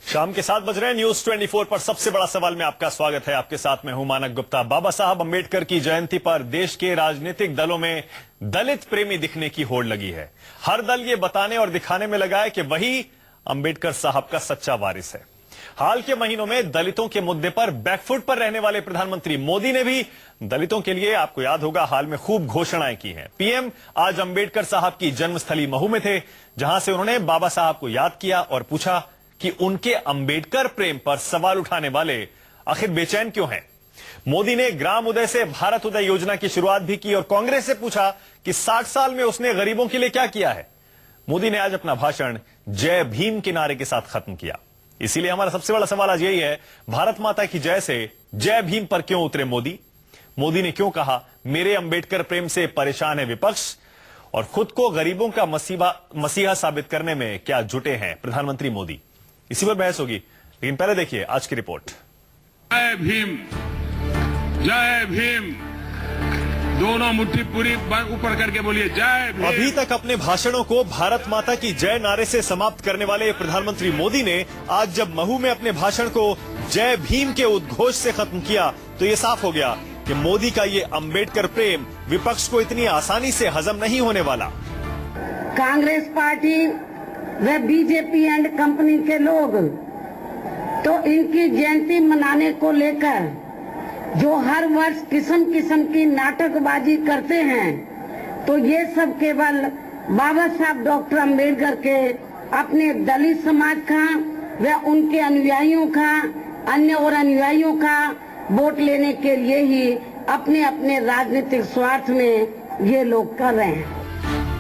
शाम के 7 बज रहे हैं। न्यूज 24 पर सबसे बड़ा सवाल में आपका स्वागत है। आपके साथ मैं हूं मानक गुप्ता। बाबा साहब अंबेडकर की जयंती पर देश के राजनीतिक दलों में दलित प्रेमी दिखने की होड़ लगी है। हर दल ये बताने और दिखाने में लगा है कि वही अंबेडकर साहब का सच्चा वारिस है। हाल के महीनों में दलितों के मुद्दे पर बैकफुट पर रहने वाले प्रधानमंत्री मोदी ने भी दलितों के लिए, आपको याद होगा, हाल में खूब घोषणाएं की हैं। पीएम आज अंबेडकर साहब की जन्मस्थली महू में थे, जहां से उन्होंने बाबा साहब को याद किया और पूछा कि उनके अंबेडकर प्रेम पर सवाल उठाने वाले आखिर बेचैन क्यों हैं। मोदी ने ग्राम उदय से भारत उदय योजना की शुरुआत भी की और कांग्रेस से पूछा कि 60 साल में उसने गरीबों के लिए क्या किया है। मोदी ने आज अपना भाषण जय भीम के नारे के साथ खत्म किया। इसीलिए हमारा सबसे बड़ा सवाल आज यही है, भारत माता की जय से जय भीम पर क्यों उतरे मोदी। मोदी ने क्यों कहा मेरे अंबेडकर प्रेम से परेशान है विपक्ष, और खुद को गरीबों का मसीहा साबित करने में क्या जुटे हैं प्रधानमंत्री मोदी। इसी पर बहस होगी, लेकिन पहले देखिए आज की रिपोर्ट। जय भीम, जय भीम, दोनों मुट्ठी पूरी ऊपर करके बोलिए जय भीम। अभी तक अपने भाषणों को भारत माता की जय नारे से समाप्त करने वाले प्रधानमंत्री मोदी ने आज जब महू में अपने भाषण को जय भीम के उद्घोष से खत्म किया तो ये साफ हो गया कि मोदी का ये अंबेडकर प्रेम विपक्ष को इतनी आसानी से हजम नहीं होने वाला। कांग्रेस पार्टी व बीजेपी एंड कंपनी के लोग तो इनकी जयंती मनाने को लेकर जो हर वर्ष किस्म किस्म की नाटकबाजी करते हैं, तो ये सब केवल बाबा साहब डॉक्टर अंबेडकर के अपने दलित समाज का व उनके अनुयायियों का, अन्य और अनुयायियों का वोट लेने के लिए ही अपने अपने राजनीतिक स्वार्थ में ये लोग कर रहे हैं।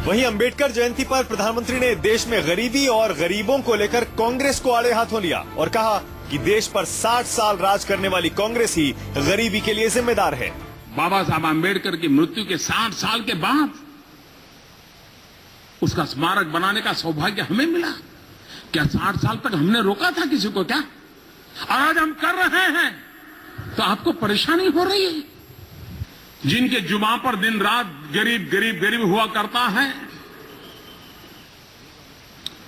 वहीं अंबेडकर जयंती पर प्रधानमंत्री ने देश में गरीबी और गरीबों को लेकर कांग्रेस को आड़े हाथों लिया और कहा कि देश पर 60 साल राज करने वाली कांग्रेस ही गरीबी के लिए जिम्मेदार है। बाबा साहब अंबेडकर की मृत्यु के 60 साल के बाद उसका स्मारक बनाने का सौभाग्य हमें मिला। क्या 60 साल तक हमने रोका था किसी को क्या? आज हम कर रहे हैं तो आपको परेशानी हो रही है। जिनके जुबान पर दिन रात गरीब गरीब गरीब हुआ करता है,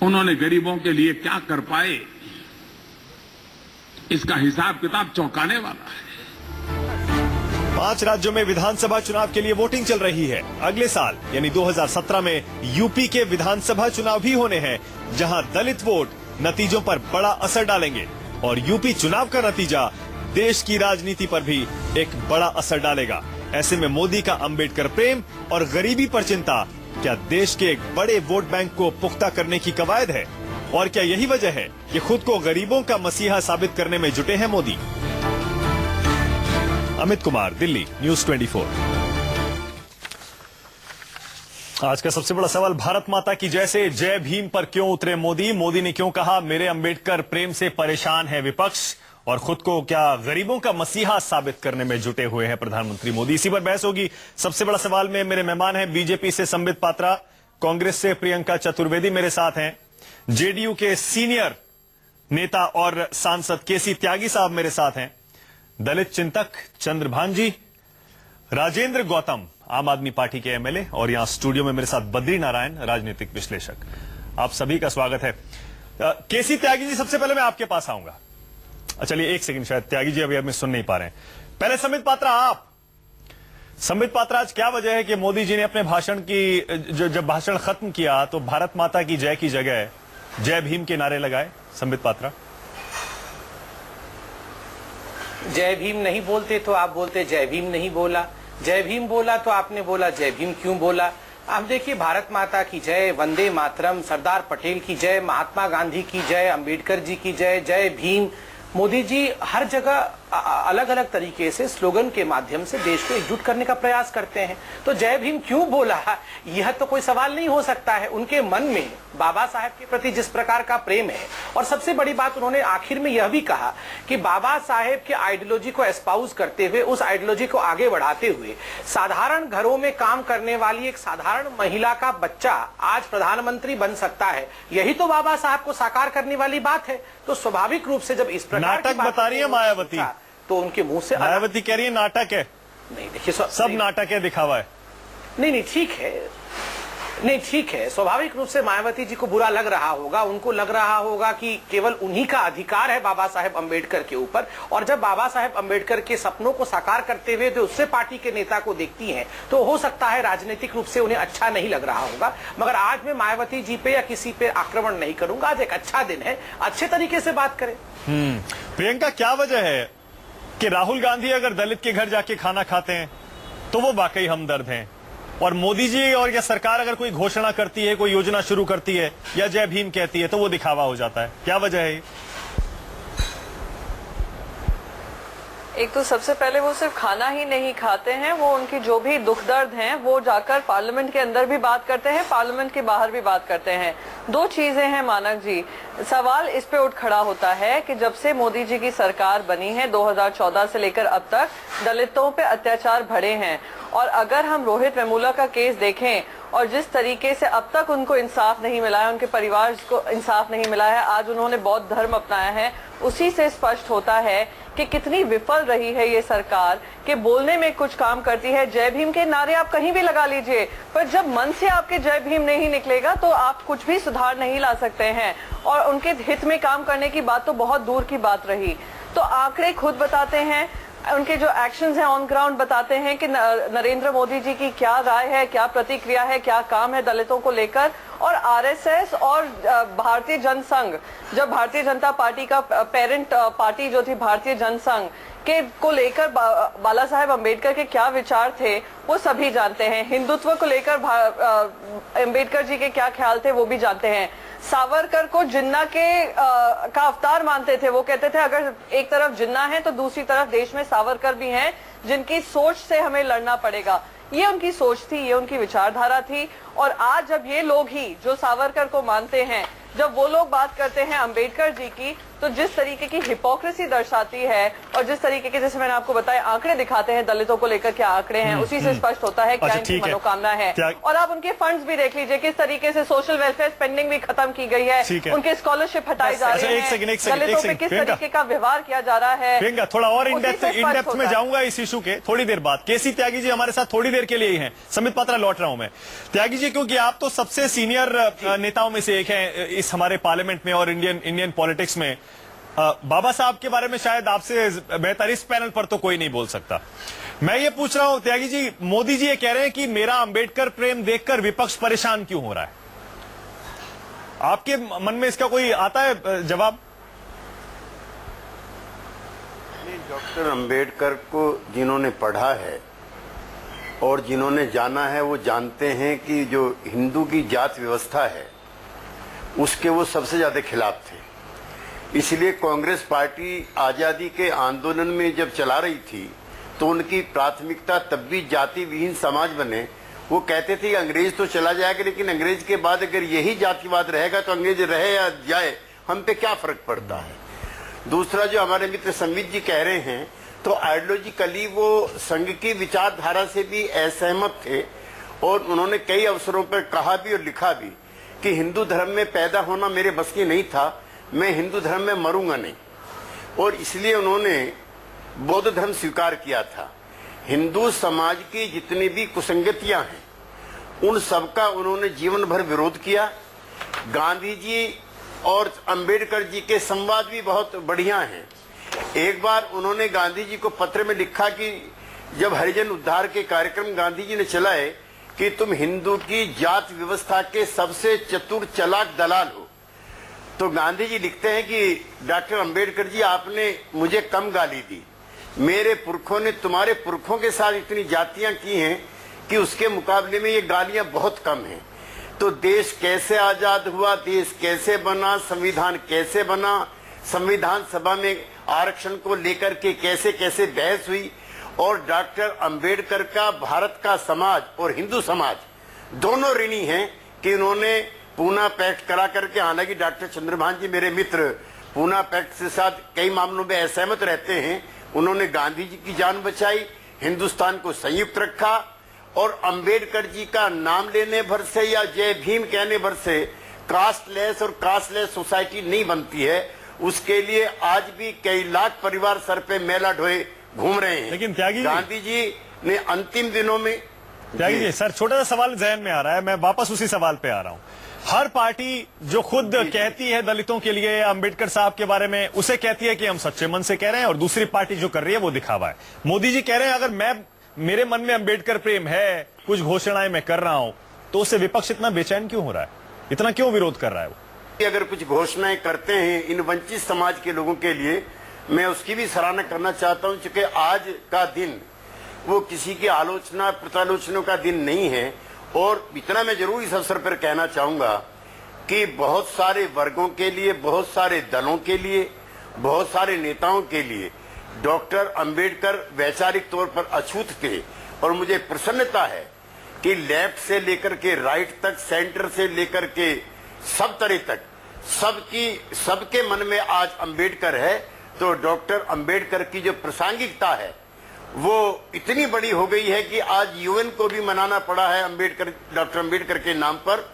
उन्होंने गरीबों के लिए क्या कर पाए, इसका हिसाब किताब चौंकाने वाला है। 5 राज्यों में विधानसभा चुनाव के लिए वोटिंग चल रही है। अगले साल यानी 2017 में यूपी के विधानसभा चुनाव भी होने हैं, जहां दलित वोट नतीजों पर बड़ा असर डालेंगे और यूपी चुनाव का नतीजा देश की राजनीति पर भी एक बड़ा असर डालेगा। ऐसे में मोदी का अंबेडकर प्रेम और गरीबी पर चिंता क्या देश के एक बड़े वोट बैंक को पुख्ता करने की कवायद है, और क्या यही वजह है कि खुद को गरीबों का मसीहा साबित करने में जुटे हैं मोदी। अमित कुमार, दिल्ली, न्यूज 24। आज का सबसे बड़ा सवाल, भारत माता की जय से जय भीम पर क्यों उतरे मोदी। मोदी ने क्यों कहा मेरे अंबेडकर प्रेम से परेशान है विपक्ष, और खुद को क्या गरीबों का मसीहा साबित करने में जुटे हुए हैं प्रधानमंत्री मोदी। इसी पर बहस होगी। सबसे बड़ा सवाल में मेरे मेहमान हैं बीजेपी से संबित पात्रा, कांग्रेस से प्रियंका चतुर्वेदी मेरे साथ हैं, जेडीयू के सीनियर नेता और सांसद केसी त्यागी साहब मेरे साथ हैं, दलित चिंतक चंद्रभान जी, राजेंद्र गौतम आम आदमी पार्टी के एमएलए, और यहां स्टूडियो में मेरे साथ बद्री नारायण राजनीतिक विश्लेषक। आप सभी का स्वागत है। केसी त्यागी जी, सबसे पहले मैं आपके पास आऊंगा। चलिए एक सेकंड, शायद त्यागी जी अभी हमें सुन नहीं पा रहे हैं। पहले संबित पात्रा, आप संबित पात्रा, आज क्या वजह है कि मोदी जी ने अपने भाषण की जब भाषण खत्म किया तो भारत माता की जय की जगह जय भीम के नारे लगाए? संबित पात्रा, जय भीम नहीं बोलते तो आप बोलते जय भीम नहीं बोला, जय भीम बोला तो आपने बोला जय भीम क्यों बोला। आप देखिए, भारत माता की जय, वंदे मातरम, सरदार पटेल की जय, महात्मा गांधी की जय, अंबेडकर जी की जय, जय भीम। मोदी जी हर जगह अलग अलग तरीके से स्लोगन के माध्यम से देश को एकजुट करने का प्रयास करते हैं। तो जय भीम क्यों बोला, यह तो कोई सवाल नहीं हो सकता है। उनके मन में बाबा साहब के प्रति जिस प्रकार का प्रेम है, और सबसे बड़ी बात उन्होंने आखिर में यह भी कहा कि बाबा साहेब के आइडियोलॉजी को एस्पाउस करते हुए, उस आइडियोलॉजी को आगे बढ़ाते हुए, साधारण घरों में काम करने वाली एक साधारण महिला का बच्चा आज प्रधानमंत्री बन सकता है। यही तो बाबा साहब को साकार करने वाली बात है। तो स्वाभाविक रूप से जब इस प्रकार नाटक बता रही है मायावती, तो उनके मुंह से मायावती कह रही है नाटक है। नहीं, देखिए सब नाटक है, दिखावा है। नहीं, ठीक है, नहीं, ठीक है, स्वाभाविक रूप से मायावती जी को बुरा लग रहा होगा। उनको लग रहा होगा कि केवल उन्हीं का अधिकार है बाबा साहेब अंबेडकर के ऊपर, और जब बाबा साहेब अंबेडकर के सपनों को साकार करते हुए जो उससे पार्टी के नेता को देखती हैं, तो हो सकता है राजनीतिक रूप से उन्हें अच्छा नहीं लग रहा होगा। मगर आज मैं मायावती जी पे या किसी पे आक्रमण नहीं करूंगा। आज एक अच्छा दिन है, अच्छे तरीके से बात करें। प्रियंका, क्या वजह है कि राहुल गांधी अगर दलित के घर जाके खाना खाते हैं तो वो वाकई हमदर्द हैं, और मोदी जी और या सरकार अगर कोई घोषणा करती है, कोई योजना शुरू करती है या जय भीम कहती है तो वो दिखावा हो जाता है? क्या वजह है? एक तो सबसे पहले वो सिर्फ खाना ही नहीं खाते हैं, वो उनकी जो भी दुख दर्द हैं वो जाकर पार्लियामेंट के अंदर भी बात करते हैं, पार्लियामेंट के बाहर भी बात करते हैं। दो चीजें हैं मानक जी, सवाल इस पे उठ खड़ा होता है कि जब से मोदी जी की सरकार बनी है 2014 से लेकर अब तक दलितों पे अत्याचार बढ़े हैं, और अगर हम रोहित वेमुला का केस देखें और जिस तरीके से अब तक उनको इंसाफ नहीं मिला है, उनके परिवार को इंसाफ नहीं मिला है, आज उन्होंने बौद्ध धर्म अपनाया है, उसी से स्पष्ट होता है कि कितनी विफल रही है ये सरकार कि बोलने में कुछ काम करती है। जय भीम के नारे आप कहीं भी लगा लीजिए, पर जब मन से आपके जय भीम नहीं निकलेगा तो आप कुछ भी सुधार नहीं ला सकते हैं, और उनके हित में काम करने की बात तो बहुत दूर की बात रही। तो आंकड़े खुद बताते हैं, उनके जो एक्शंस हैं ऑन ग्राउंड बताते हैं कि नरेंद्र मोदी जी की क्या राय है, क्या प्रतिक्रिया है, क्या काम है दलितों को लेकर। और आरएसएस और भारतीय जनसंघ, जब भारतीय जनता पार्टी का पेरेंट पार्टी जो थी भारतीय जनसंघ के को लेकर बाला साहेब अम्बेडकर के क्या विचार थे वो सभी जानते हैं। हिंदुत्व को लेकर अम्बेडकर जी के क्या ख्याल थे वो भी जानते हैं। सावरकर को जिन्ना के का अवतार मानते थे, वो कहते थे अगर एक तरफ जिन्ना है तो दूसरी तरफ देश में सावरकर भी हैं जिनकी सोच से हमें लड़ना पड़ेगा। ये उनकी सोच थी, ये उनकी विचारधारा थी। और आज जब ये लोग ही जो सावरकर को मानते हैं, जब वो लोग बात करते हैं अंबेडकर जी की, तो जिस तरीके की हिपोक्रेसी दर्शाती है और जिस तरीके के, जैसे मैंने आपको बताया, आंकड़े दिखाते हैं दलितों को लेकर क्या आंकड़े हैं, उसी से स्पष्ट होता है क्या इनकी मनोकामना है। और आप उनके फंड्स भी देख लीजिए, किस तरीके से सोशल वेलफेयर स्पेंडिंग भी खत्म की गई है, उनके स्कॉलरशिप हटाए जा रहे हैं, दलितों पे किस तरीके का व्यवहार किया जा रहा है। थोड़ा और इन डेप्थ में जाऊंगा इस इशू के थोड़ी देर बाद। केसी त्यागी जी हमारे साथ थोड़ी देर के लिए ही हैं। समित पात्रा लौट रहा हूं मैं। त्यागी जी, क्योंकि आप तो सबसे सीनियर नेताओं में से एक हैं इस हमारे पार्लियामेंट में और इंडियन पॉलिटिक्स में, बाबा साहब के बारे में शायद आपसे बेहतर इस पैनल पर तो कोई नहीं बोल सकता। मैं ये पूछ रहा हूं त्यागी जी, मोदी जी ये कह रहे हैं कि मेरा अंबेडकर प्रेम देखकर विपक्ष परेशान क्यों हो रहा है? आपके मन में इसका कोई आता है जवाब? डॉक्टर अंबेडकर को जिन्होंने पढ़ा है और जिन्होंने जाना है वो जानते हैं कि जो हिंदू की जात व्यवस्था है उसके वो सबसे ज्यादा खिलाफ थे। इसलिए कांग्रेस पार्टी आजादी के आंदोलन में जब चला रही थी तो उनकी प्राथमिकता तब भी जाति विहीन समाज बने। वो कहते थे अंग्रेज तो चला जाएगा, लेकिन अंग्रेज के बाद अगर यही जातिवाद रहेगा तो अंग्रेज रहे या जाए हम पे क्या फर्क पड़ता है। दूसरा, जो हमारे मित्र संबित जी कह रहे हैं, तो आइडियोलॉजिकली वो संघ की विचारधारा से भी असहमत थे, और उन्होंने कई अवसरों पर कहा भी और लिखा भी कि हिंदू धर्म में पैदा होना मेरे बस की नहीं था, मैं हिंदू धर्म में मरूंगा नहीं, और इसलिए उन्होंने बौद्ध धर्म स्वीकार किया था। हिंदू समाज की जितनी भी कुसंगतियां हैं उन सबका उन्होंने जीवन भर विरोध किया। गांधी जी और अंबेडकर जी के संवाद भी बहुत बढ़िया हैं। एक बार उन्होंने गांधी जी को पत्र में लिखा कि जब हरिजन उद्धार के कार्यक्रम गांधी जी ने चलाए कि तुम हिंदू की जात व्यवस्था के सबसे चतुर चालाक दलाल हो, तो गांधी जी लिखते हैं कि डॉक्टर अंबेडकर जी, आपने मुझे कम गाली दी, मेरे पुरखों ने तुम्हारे पुरखों के साथ इतनी जातियां की हैं कि उसके मुकाबले में ये गालियां बहुत कम हैं। तो देश कैसे आजाद हुआ, देश कैसे बना, संविधान कैसे बना, संविधान सभा में आरक्षण को लेकर के कैसे कैसे बहस हुई, और डॉक्टर अंबेडकर का भारत का समाज और हिंदू समाज दोनों ऋणी हैं कि उन्होंने पूना पैक्ट करा करके, हालांकि डॉक्टर चंद्रभान जी मेरे मित्र पूना पैक्ट के साथ कई मामलों में असहमत रहते हैं, उन्होंने गांधी जी की जान बचाई, हिंदुस्तान को संयुक्त रखा, और अंबेडकर जी का नाम लेने भर से या जय भीम कहने भर से कास्टलेस और कास्टलेस सोसाइटी नहीं बनती है। उसके लिए आज भी कई लाख परिवार सर पे मैला ढोए घूम रहे हैं। लेकिन त्यागी गांधी जी ने अंतिम दिनों में त्यागी जी, सर छोटा सा सवाल जहन में आ रहा है, मैं वापस उसी सवाल पे आ रहा हूं। हर पार्टी जो खुद कहती है दलितों के लिए अंबेडकर साहब के बारे में, उसे कहती है कि हम सच्चे मन से कह रहे हैं, और दूसरी पार्टी जो कर रही है वो दिखावा है। मोदी जी कह रहे हैं अगर मेरे मन में अंबेडकर प्रेम है, कुछ घोषणाएं मैं कर रहा हूं, तो उससे विपक्ष इतना बेचैन क्यों हो रहा है, इतना क्यों विरोध कर रहा है वो? अगर कुछ घोषणाएं करते हैं इन वंचित समाज के लोगों के लिए, मैं उसकी भी सराहना करना चाहता हूं, क्योंकि आज का दिन वो किसी की आलोचना प्रत्यालोचनों का दिन नहीं है। और इतना मैं जरूर इस अवसर पर कहना चाहूंगा कि बहुत सारे वर्गों के लिए, बहुत सारे दलों के लिए, बहुत सारे नेताओं के लिए डॉक्टर अंबेडकर वैचारिक तौर पर अछूत थे। और मुझे प्रसन्नता है कि लेफ्ट से लेकर के राइट तक, सेंटर से लेकर के सब तरह तक सबके मन में आज अंबेडकर है। तो डॉक्टर अंबेडकर की जो प्रासंगिकता है वो इतनी बड़ी हो गई है कि आज यूएन को भी मनाना पड़ा है डॉक्टर अंबेडकर के नाम पर।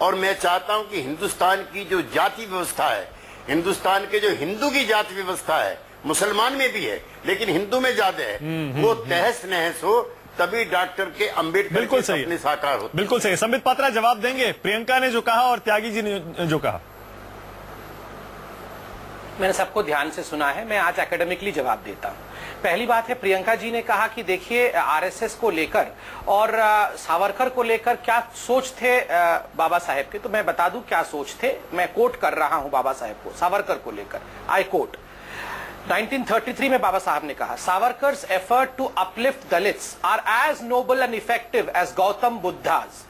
और मैं चाहता हूं कि हिंदुस्तान की जो जाति व्यवस्था है, हिंदुस्तान के जो हिंदू की जाति व्यवस्था है, मुसलमान में भी है लेकिन हिंदू में ज्यादा है, वो तहस नहस हो, तभी डॉक्टर के अंबेडकर के सपने साकार होते। बिल्कुल सही। संबित पात्रा जवाब देंगे प्रियंका ने जो कहा और त्यागी जी ने जो कहा? मैंने सबको ध्यान से सुना है, मैं आज एकेडमिकली जवाब देता हूं। पहली बात है, प्रियंका जी ने कहा कि देखिए आरएसएस को लेकर और सावरकर को लेकर क्या सोच थे बाबा साहेब के, तो मैं बता दूं क्या सोच थे। मैं कोट कर रहा हूं बाबा साहेब को सावरकर को लेकर, आई कोट। 1933 में बाबा साहब ने कहा, Savarkar's effort to uplift Dalits are as noble and effective as Gautam Buddha's.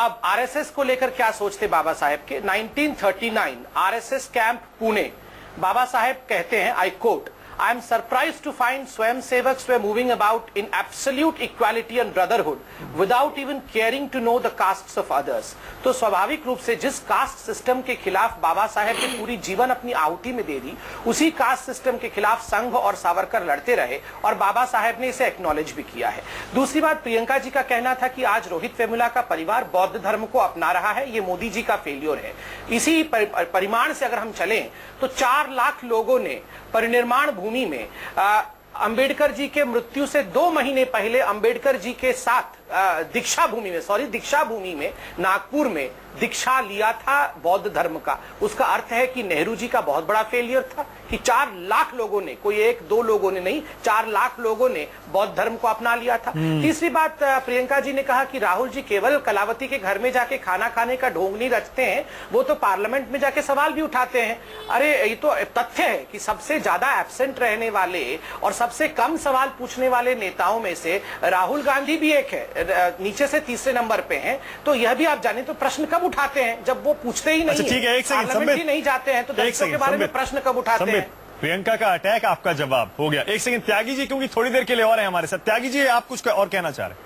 अब आरएसएस को लेकर क्या सोचते बाबा साहेब के? 1939 आरएसएस कैंप पुणे, बाबा साहेब कहते हैं, I quote, I am surprised to find स्वयंसेवक्स were moving about in absolute equality and brotherhood without even caring to know the castes of others। तो स्वाभाविक रूप से जिस कास्ट सिस्टम के खिलाफ बाबा साहेब ने पूरी जीवन अपनी आहुति में दे दी, उसी कास्ट सिस्टम के खिलाफ संघ और सावरकर लड़ते रहे और बाबा साहेब ने इसे एक्नॉलेज भी किया है। दूसरी बात, प्रियंका जी का कहना था कि आज रोहित वेमुला का परिवार बौद्ध धर्म को अपना रहा है, ये मोदी जी का फेल्योर है। इसी परिमाण से अगर हम चलें तो 4 लाख लोगों ने परिनिर्माण भूमि में अंबेडकर जी के मृत्यु से 2 महीने पहले अंबेडकर जी के साथ दीक्षा भूमि में नागपुर में दीक्षा लिया था बौद्ध धर्म का। उसका अर्थ है कि नेहरू जी का बहुत बड़ा फेलियर था कि 4 लाख लोगों ने, कोई 1-2 लोगों ने नहीं, 4 लाख लोगों ने बौद्ध धर्म को अपना लिया था। तीसरी बात, प्रियंका जी ने कहा कि राहुल जी केवल कलावती के घर में जाके खाना खाने का ढोंग नहीं रचते हैं, वो तो पार्लियामेंट में जाके सवाल भी उठाते हैं। अरे ये तो तथ्य है कि सबसे ज्यादा एब्सेंट रहने वाले और सबसे कम सवाल पूछने वाले नेताओं में से राहुल गांधी भी एक है, नीचे से तीसरे नंबर पे हैं। तो यह भी आप जाने तो प्रश्न कब उठाते हैं जब वो पूछते ही नहीं है, ठीक है, एक सेकंड, पार्लियामेंट ही नहीं जाते हैं तो दलितों के बारे में प्रश्न कब उठाते हैं? प्रियंका का अटैक, आपका जवाब हो गया। एक सेकंड त्यागी जी, क्योंकि थोड़ी देर के लिए और है हमारे साथ। त्यागी जी, आप कुछ और कहना चाह रहे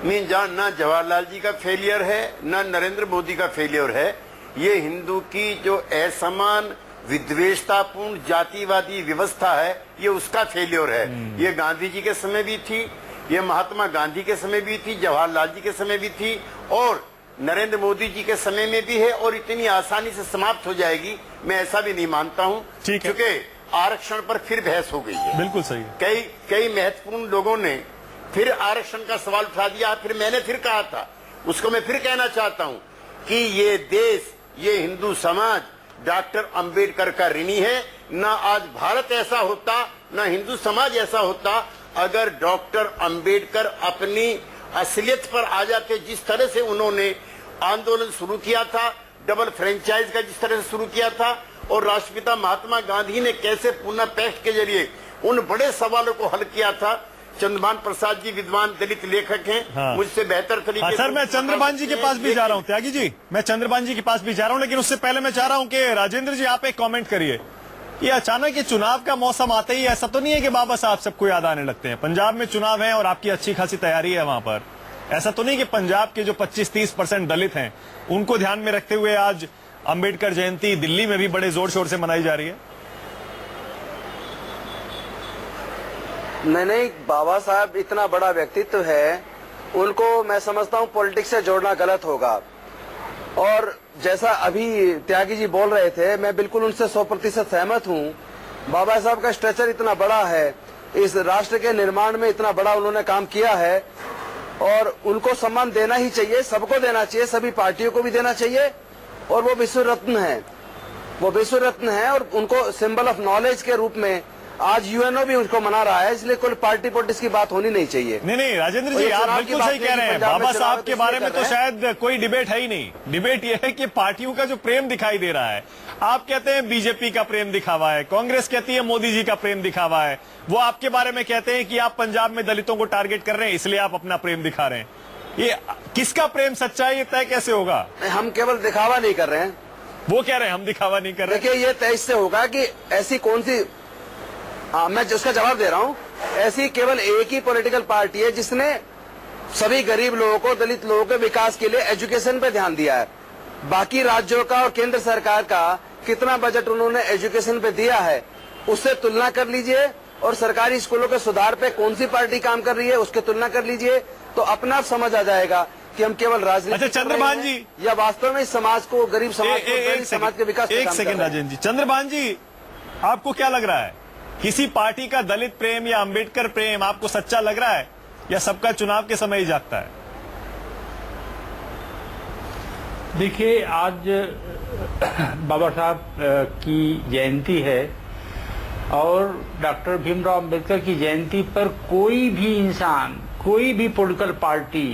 हैं? ना जवाहरलाल जी का फेलियर है, ना नरेंद्र मोदी का फेलियर है। ये हिंदू की जो असमान विद्वेषतापूर्ण जातिवादी व्यवस्था है, ये उसका फेलियर है। ये गांधी जी के समय भी थी, ये महात्मा गांधी के समय भी थी, जवाहरलाल जी के समय भी थी और नरेंद्र मोदी जी के समय में भी है, और इतनी आसानी से समाप्त हो जाएगी मैं ऐसा भी नहीं मानता हूं, क्योंकि आरक्षण पर फिर बहस हो गई है। बिल्कुल सही। कई महत्वपूर्ण लोगों ने फिर आरक्षण का सवाल उठा दिया। फिर मैंने फिर कहा था, उसको मैं फिर कहना चाहता हूं कि ये देश, ये हिंदू समाज डॉक्टर अंबेडकर का ऋणी है। ना आज भारत ऐसा होता, ना हिंदू समाज ऐसा होता अगर डॉक्टर अंबेडकर अपनी असलियत पर आ जाते। जिस तरह से उन्होंने आंदोलन शुरू किया था, डबल फ्रेंचाइज का जिस तरह से शुरू किया था, और राष्ट्रपिता महात्मा गांधी ने कैसे पुनः पैक्ट के जरिए उन बड़े सवालों को हल किया था। चंद्रभान प्रसाद जी विद्वान दलित लेखक हैं, हाँ। मुझसे बेहतर तरीके से। सर, मैं चंद्रभान जी के पास भी जा रहा हूं, त्यागी जी, मैं चंद्रभान जी के पास भी जा रहा हूं, लेकिन उससे पहले मैं चाह रहा हूं कि राजेंद्र जी आप एक कमेंट करिए। ये अचानक ये चुनाव का मौसम आते ही ऐसा तो नहीं है कि बाबा साहब सबको याद आने लगते हैं? पंजाब में चुनाव है और आपकी अच्छी खासी तैयारी है वहां पर। ऐसा तो नहीं कि पंजाब के जो 25-30% दलित हैं उनको ध्यान में रखते हुए आज अंबेडकर जयंती दिल्ली में भी बड़े जोर शोर से मनाई जा रही है? नहीं, बाबा साहब इतना बड़ा व्यक्तित्व है, उनको मैं समझता हूं पॉलिटिक्स से जोड़ना गलत होगा। और जैसा अभी त्यागी जी बोल रहे थे, मैं बिल्कुल उनसे 100% सहमत हूं। बाबा साहब का स्ट्रेचर इतना बड़ा है इस राष्ट्र के निर्माण में इतना बड़ा उन्होंने काम किया है और उनको सम्मान देना ही चाहिए, सबको देना चाहिए, सभी पार्टियों को भी देना चाहिए। और वो विश्व रत्न है, वो विश्व रत्न है और उनको सिंबल ऑफ नॉलेज के रूप में आज यूएनओ भी उनको मना रहा है, इसलिए कोई पार्टी पॉलिटिक्स की बात होनी नहीं चाहिए। नहीं राजेंद्र जी, आप बिल्कुल सही कह रहे हैं। बाबा साहब के बारे में तो शायद कोई डिबेट है ही नहीं। डिबेट यह है कि पार्टियों का जो प्रेम दिखाई दे रहा है, आप कहते हैं बीजेपी का प्रेम दिखावा है, कांग्रेस कहती है मोदी जी का प्रेम दिखावा है, वो आपके बारे में कहते हैं कि आप पंजाब में दलितों को टारगेट कर रहे हैं इसलिए आप अपना प्रेम दिखा रहे हैं। ये किसका प्रेम सच्चा है, ये तय कैसे होगा? हम केवल दिखावा नहीं कर रहे हैं, वो कह रहे हैं हम दिखावा नहीं कर रहे। देखिए ये तय इससे होगा कि ऐसी कौन सी, मैं उसका जवाब दे रहा हूं, ऐसी केवल एक ही पॉलिटिकल पार्टी है जिसने सभी गरीब लोगों को, दलित लोगों के विकास के लिए एजुकेशन पे ध्यान दिया है। बाकी राज्यों का और केंद्र सरकार का कितना बजट उन्होंने एजुकेशन पे दिया है उससे तुलना कर लीजिए, और सरकारी स्कूलों के सुधार पे कौन सी पार्टी काम कर रही है उसके तुलना कर लीजिए, तो अपना आप समझ आ जाएगा कि हम केवल राजनीति अच्छा चंद्रभान जी, या वास्तव में इस समाज को, गरीब समाज को, दलित समाज के विकास एक सेकंड राजेंद्र जी। चंद्रभान जी, आपको क्या लग रहा है, किसी पार्टी का दलित प्रेम या अंबेडकर प्रेम आपको सच्चा लग रहा है या सबका चुनाव के समय ही जागता है? देखिए, आज बाबा साहब की जयंती है और डॉक्टर भीमराव अंबेडकर की जयंती पर कोई भी इंसान, कोई भी पॉलिटिकल पार्टी,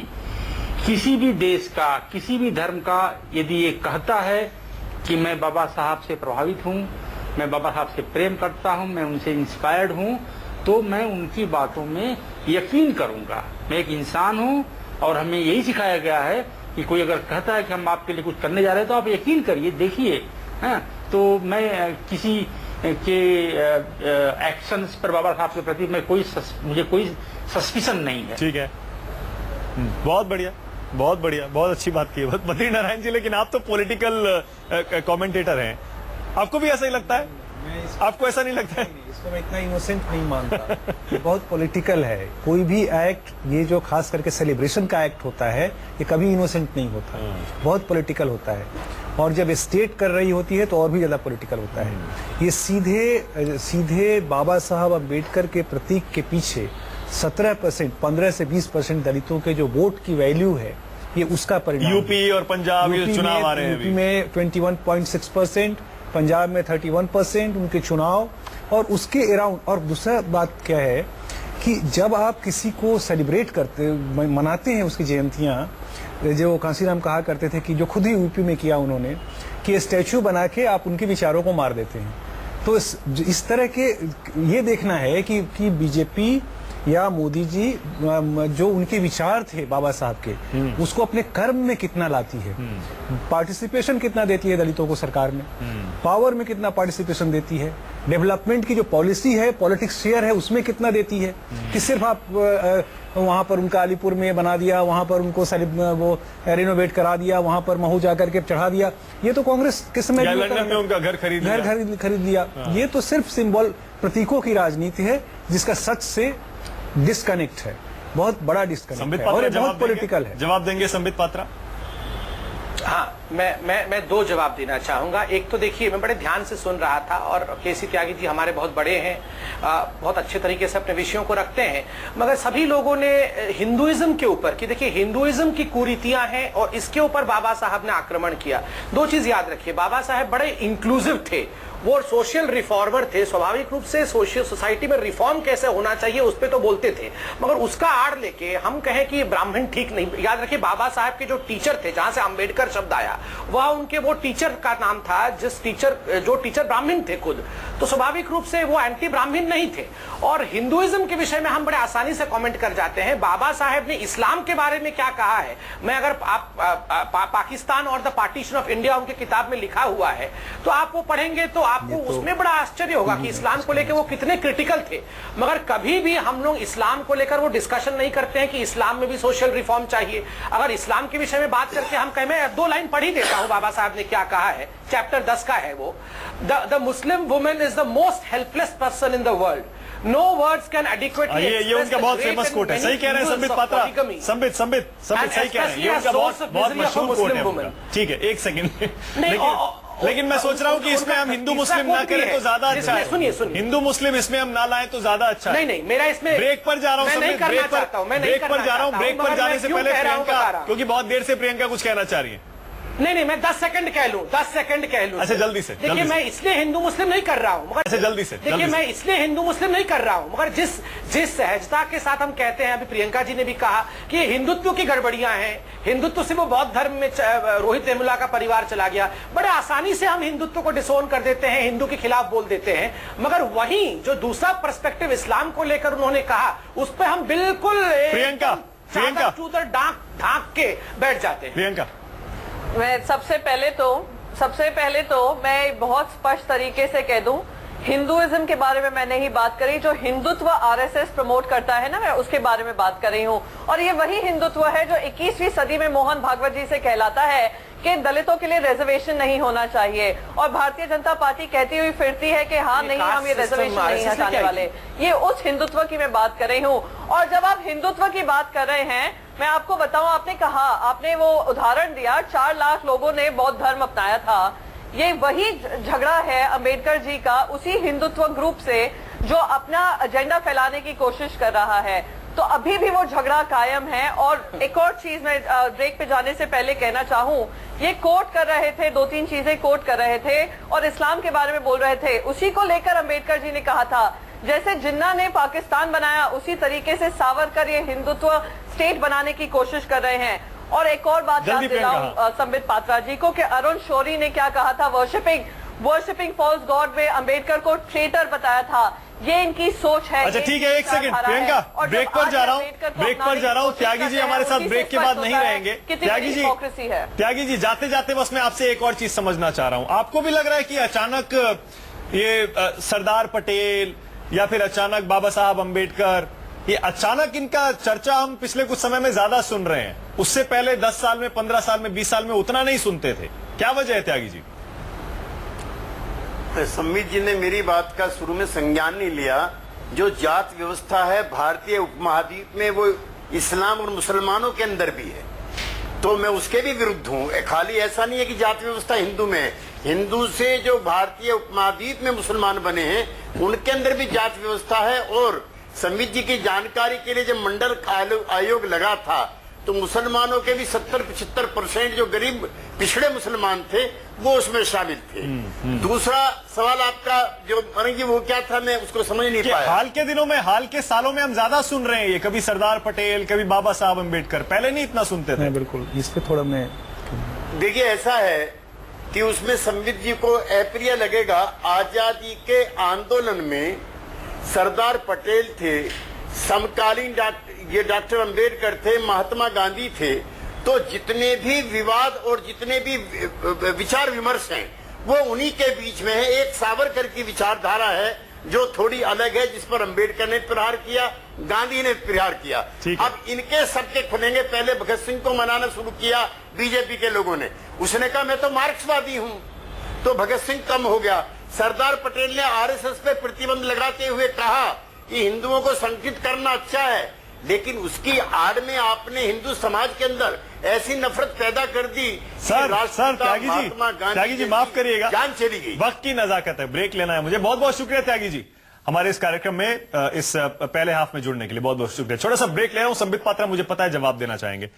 किसी भी देश का, किसी भी धर्म का यदि ये कहता है कि मैं बाबा साहब से प्रभावित हूं, मैं बाबा साहब से प्रेम करता हूं, मैं उनसे इंस्पायर्ड हूं, तो मैं उनकी बातों में यकीन करूंगा। मैं एक इंसान हूं और हमें यही सिखाया गया है कि कोई अगर कहता है कि हम आपके लिए कुछ करने जा रहे हैं तो आप यकीन करिए, देखिए। तो मैं किसी के एक्शंस पर बाबा साहब के प्रति मुझे कोई सस्पिशन नहीं है। ठीक है, बहुत बढ़िया, बहुत बढ़िया, बहुत अच्छी बात की बद्री नारायण जी। लेकिन आप तो पॉलिटिकल कमेंटेटर हैं, आपको भी ऐसा ही लगता है? आपको ऐसा नहीं लगता है? इसको मैं इतना इनोसेंट नहीं मानता। ये बहुत पॉलिटिकल है। कोई भी एक्ट, ये जो खास करके सेलिब्रेशन का एक्ट होता है, ये कभी इनोसेंट नहीं होता, बहुत पॉलिटिकल होता है। और जब स्टेट कर रही होती है तो और भी ज्यादा पॉलिटिकल होता है। ये सीधे बाबा साहब अम्बेडकर के प्रतीक के पीछे 17%, 15 से 20% दलितों के जो वोट की वैल्यू है, ये उसका परिणाम। यूपी और पंजाब ये चुनाव आ रहे हैं। यूपी में 21.6%, पंजाब में 31% उनके चुनाव, और उसके अराउंड। और दूसरा बात क्या है कि जब आप किसी को सेलिब्रेट करते, मनाते हैं उसकी जयंतियां, जो कांसीराम कहा करते थे कि जो खुद ही यूपी में किया उन्होंने, कि स्टैचू बना के आप उनके विचारों को मार देते हैं। तो इस तरह के ये देखना है कि बीजेपी या मोदी जी जो उनके विचार थे बाबा साहब के, उसको अपने कर्म में कितना लाती है, पार्टिसिपेशन कितना देती है दलितों को सरकार में, पावर में कितना पार्टिसिपेशन देती है, डेवलपमेंट की जो पॉलिसी है, पॉलिटिक्स शेयर है, उसमें कितना देती है, कि सिर्फ आप वहां पर उनका अलीपुर में बना दिया, वहां पर उनको वो रेनोवेट करा दिया, वहां पर महू जाकर के चढ़ा दिया। ये तो कांग्रेस के समय लंदन में उनका घर खरीद लिया। ये तो सिर्फ सिंबल, प्रतीकों की राजनीति है जिसका सच से डिस्कनेक्ट है, बहुत बड़ा डिस्कनेक्ट है, और ये बहुत पॉलिटिकल है। जवाब देंगे संबित पात्रा? हाँ, मैं दो जवाब देना चाहूंगा। एक तो देखिए, मैं बड़े ध्यान से सुन रहा था और केसी त्यागी जी हमारे बहुत बड़े हैं, बहुत अच्छे तरीके से अपने विषयों को रखते हैं, मगर सभी लोगों ने हिंदुइज्म के ऊपर, कि देखिए हिंदुइज्म की कुरीतियां हैं और इसके ऊपर बाबा साहब ने आक्रमण किया। दो चीज याद रखिए, बाबा साहब बड़े इंक्लूसिव थे, वो सोशल रिफॉर्मर थे, स्वाभाविक रूप से सोसाइटी में रिफॉर्म कैसे होना चाहिए उस पर तो बोलते थे, मगर उसका आड़ लेके हम कहें कि ब्राह्मण ठीक नहीं। याद रखिए, बाबा साहब के जो टीचर थे, जहां से अंबेडकर शब्द आया, वह उनके वो टीचर का नाम था जो टीचर ब्राह्मण थे खुद, तो स्वाभाविक रूप से वो एंटी ब्राह्मण नहीं थे। और हिंदुइज्म के विषय में हम बड़े आसानी से कमेंट कर जाते हैं। बाबा साहब ने इस्लाम के बारे में क्या कहा है, मैं अगर पाकिस्तान और द पार्टीशन ऑफ इंडिया उनकी किताब में लिखा हुआ है, तो आप वो पढ़ेंगे तो आपको उसमें बड़ा आश्चर्य होगा कि इस्लाम को लेकर वो कितने क्रिटिकल थे। मगर कभी भी हम लोग इस्लाम को लेकर वो डिस्कशन नहीं करते हैं कि इस्लाम में भी सोशल रिफॉर्म चाहिए। अगर इस्लाम के विषय में बात करके हम कहें, मैं 2 लाइन पढ़ ही देता हूं बाबा साहब ने क्या कहा है, चैप्टर 10 का है वो। The Muslim women is the most helpless person in the world, no words can adequately. ये उनका बहुत फेमस कोट है, सही कह रहे हैं संबित पात्रा, संबित सही कह रहे हैं, ये उनका बहुत मशहूर कोट है। ठीक है, एक सेकंड। लेकिन मैं सोच रहा हूँ कि इसमें हम हिंदू मुस्लिम ना करें तो ज्यादा अच्छा है। सुनिए सुनिए, हिंदू मुस्लिम इसमें हम ना लाएं तो ज्यादा अच्छा है। नहीं नहीं, मेरा इसमें ब्रेक पर जा रहा हूँ, मैं नहीं करना चाहता हूं, मैं नहीं ब्रेक पर करना जा रहा हूँ। चाहता ब्रेक हूं, पर मगर जाने मैं से क्यों पहले कह रहा हूं, बता प्रियंका, रहा हूं। क्योंकि बहुत देर से प्रियंका कुछ कहना चाह रही है। नहीं नहीं, मैं 10 सेकंड कह लूं, 10 सेकंड कह लूं। अच्छा, जल्दी से, देखिए, जल्दी से। मैं इसलिए हिंदू मुस्लिम नहीं कर रहा हूं, मगर अच्छा, जल्दी से, देखिए, जल्दी से। मैं इसलिए हिंदू मुस्लिम नहीं कर रहा हूं, मगर जिस सहजता के साथ हम कहते हैं, अभी प्रियंका जी ने भी कहा कि ये हिंदुत्व की गड़बड़ियां हैं, हिंदुत्व से वो बौद्ध धर्म में रोहित वेमुला का परिवार चला गया, बड़े आसानी से हम हिंदुत्व को डिसोन कर देते हैं, हिंदू के खिलाफ बोल देते हैं। मगर वहीं जो दूसरा पर्सपेक्टिव इस्लाम को लेकर उन्होंने कहा, उस पर हम बिल्कुल प्रियंका ढांक के बैठ जाते हैं। प्रियंका, मैं सबसे पहले तो मैं बहुत स्पष्ट तरीके से कह दूं, हिंदुइज्म के बारे में मैं नहीं बात करी, जो हिंदुत्व आरएसएस प्रमोट करता है ना, मैं उसके बारे में बात कर रही हूं। और ये वही हिंदुत्व है जो 21वीं सदी में मोहन भागवत जी से कहलाता है कि दलितों के लिए रिजर्वेशन नहीं होना चाहिए, और भारतीय जनता पार्टी कहती हुई फिरती है कि हाँ नहीं, हम ये रिजर्वेशन नहीं हटाने वाले। ये उस हिंदुत्व की मैं बात कर रही हूँ। और जब आप हिंदुत्व की बात कर रहे हैं, मैं आपको बताऊं, आपने कहा, आपने वो उदाहरण दिया, 4 लाख लोगों ने बौद्ध धर्म अपनाया था। ये वही झगड़ा है अंबेडकर जी का उसी हिंदुत्व ग्रुप से जो अपना एजेंडा फैलाने की कोशिश कर रहा है। तो अभी भी वो झगड़ा कायम है। और एक और चीज मैं ब्रेक पे जाने से पहले कहना चाहूं, ये कोट कर रहे थे, 2-3 चीजें कोट कर रहे थे और इस्लाम के बारे में बोल रहे थे। उसी को लेकर अंबेडकर जी ने कहा था, जैसे जिन्ना ने पाकिस्तान बनाया, उसी तरीके से सावरकर ये हिंदुत्व स्टेट बनाने की कोशिश कर रहे हैं। और एक और बात याद दिलाऊं संबित पात्रा जी को कि अरुण शौरी ने क्या कहा था, वर्शिपिंग फॉल्स गॉड में अंबेडकर को ट्रेटर बताया था। ये इनकी सोच है। अच्छा ठीक है, एक सेकंड प्रियंका, ब्रेक पर जा रहा हूँ। त्यागी जी हमारे साथ ब्रेक के बाद नहीं रहेंगे। त्यागी जी जाते जाते बस मैं आपसे एक और चीज समझना चाह रहा हूँ। आपको भी लग रहा है कि अचानक ये सरदार पटेल या फिर अचानक बाबा साहब अम्बेडकर, ये अचानक इनका चर्चा हम पिछले कुछ समय में ज्यादा सुन रहे हैं, उससे पहले 10 साल में, 15 साल में, 20 साल में उतना नहीं सुनते थे? क्या वजह है त्यागी जी? संबित जी ने मेरी बात का शुरू में संज्ञान नहीं लिया। जो जात व्यवस्था है भारतीय उपमहाद्वीप में, वो इस्लाम और मुसलमानों के अंदर भी है, तो मैं उसके भी विरुद्ध हूँ। खाली ऐसा नहीं है कि जात व्यवस्था हिंदू में है, हिंदू से जो भारतीय उपमहाद्वीप में मुसलमान बने हैं उनके अंदर भी जात व्यवस्था है। और संबित जी की जानकारी के लिए जब मंडल आयोग लगा था तो मुसलमानों के भी 70-75% जो गरीब पिछड़े मुसलमान थे वो उसमें शामिल थे। दूसरा सवाल आपका जो कि वो क्या था, मैं उसको समझ नहीं पाया। हाल के दिनों में, हाल के सालों में हम ज्यादा सुन रहे हैं ये, कभी सरदार पटेल, कभी बाबा साहब अम्बेडकर, पहले नहीं इतना सुनते थे। बिल्कुल, इस पे थोड़ा मैं देखिए, ऐसा है कि उसमें संबित जी को अप्रिय लगेगा, आजादी के आंदोलन में सरदार पटेल थे, समकालीन ये डॉक्टर अम्बेडकर थे, महात्मा गांधी थे। तो जितने भी विवाद और जितने भी विचार विमर्श हैं वो उन्हीं के बीच में है। एक सावरकर की विचारधारा है जो थोड़ी अलग है, जिस पर अम्बेडकर ने प्रहार किया, गांधी ने प्रहार किया। अब इनके सबके खुलेंगे। पहले भगत सिंह को मनाना शुरू किया बीजेपी के लोगों ने, उसने कहा मैं तो मार्क्सवादी हूं, तो भगत सिंह कम हो गया। सरदार पटेल ने आरएसएस पे प्रतिबंध लगाते हुए कहा कि हिंदुओं को संगठित करना अच्छा है, लेकिन उसकी आड़ में आपने हिंदू समाज के अंदर ऐसी नफरत पैदा कर दी। सर त्यागी जी माफ करिएगा, जान चली गई। वक्त की नजाकत है, ब्रेक लेना है मुझे। बहुत बहुत शुक्रिया त्यागी जी हमारे इस कार्यक्रम में इस पहले हाफ में जुड़ने के लिए, बहुत बहुत शुक्रिया। छोटा सा ब्रेक ले रहा हूं। संबित पात्रा मुझे पता है जवाब देना चाहेंगे।